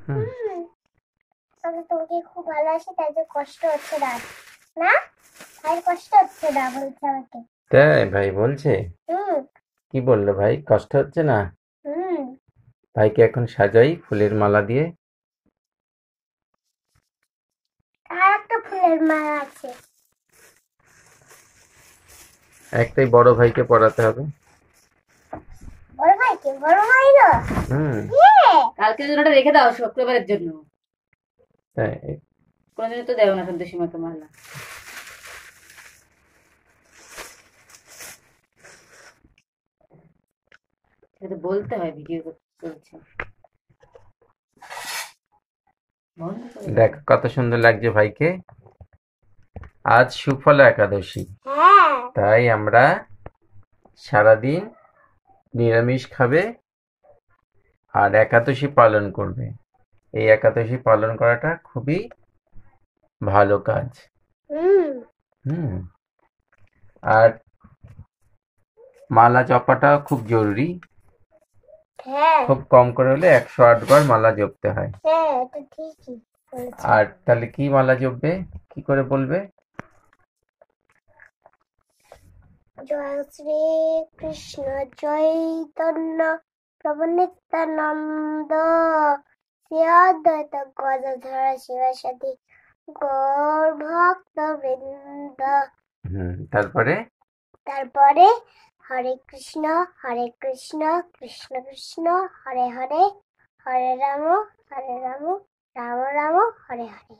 আমি তোমাকে খুব ভালোবাসি, তাই যে কষ্ট হচ্ছে না, না ভাই, কষ্ট হচ্ছে না বলছে আমাকে। তাই ভাই বলছে? হুম। কি বললো ভাই, কষ্ট হচ্ছে না? হুম। ভাইকে এখন সাজাই ফুলের মালা দিয়ে। আর একটা ফুলের মালা আছে। একটাই বড় ভাইকে পড়াতে হবে। বড় ভাইকে, বড় ভাই না। হুম। কালকের জন্য ওটা রেখে দাও, শুক্রবারের জন্য। তাই কোনোদিনই তো দেও না সন্তোষী মাকে মালা। সেটা তো বলতে হয়, ভিডিও চলছে। দেখ কত সুন্দর লাগছে ভাইকে। আজ সুফলা একাদশী, হ্যাঁ। তাই আমরা সারাদিন নিরামিষ খাবে আর একাদশী পালন করবে। এই একাদশী পালন করাটা খুবই ভালো কাজ। হুম। হুম। আর মালা জপাটা খুব জরুরি। হ্যাঁ। খুব কম করে হলে 108 বার মালা জপতে হয়। হ্যাঁ, এটা ঠিকই বলেছে। আর তাহলে কি মালা জপবে, কি করে বলবে? জয় শ্রী কৃষ্ণ চৈতন্য প্রভু নিত্যানন্দ শ্রী অদ্বৈত গদাধর শিবাসাদি গৌর ভক্ত বৃন্দ। তারপরে হরে কৃষ্ণ কৃষ্ণ কৃষ্ণ হরে হরে, হরে রাম রাম রাম হরে হরে।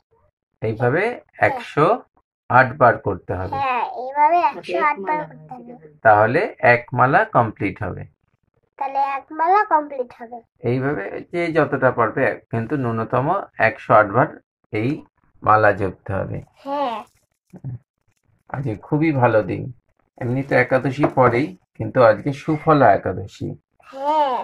এইভাবে 108 বার করতে হবে। হ্যাঁ, এইভাবে 108 বার করতে হবে। তাহলে এক মালা কমপ্লিট হবে। তাহলে এক মালা কমপ্লিট হবে। এইভাবে যে যতটা পারবে, কিন্তু ন্যূনতম 108 বার এই মালা জপতে হবে। হ্যাঁ। আজকে খুবই ভালো দিন। এমনি তো একাদশী পরেই, কিন্তু আজকে সুফলা একাদশী। হ্যাঁ।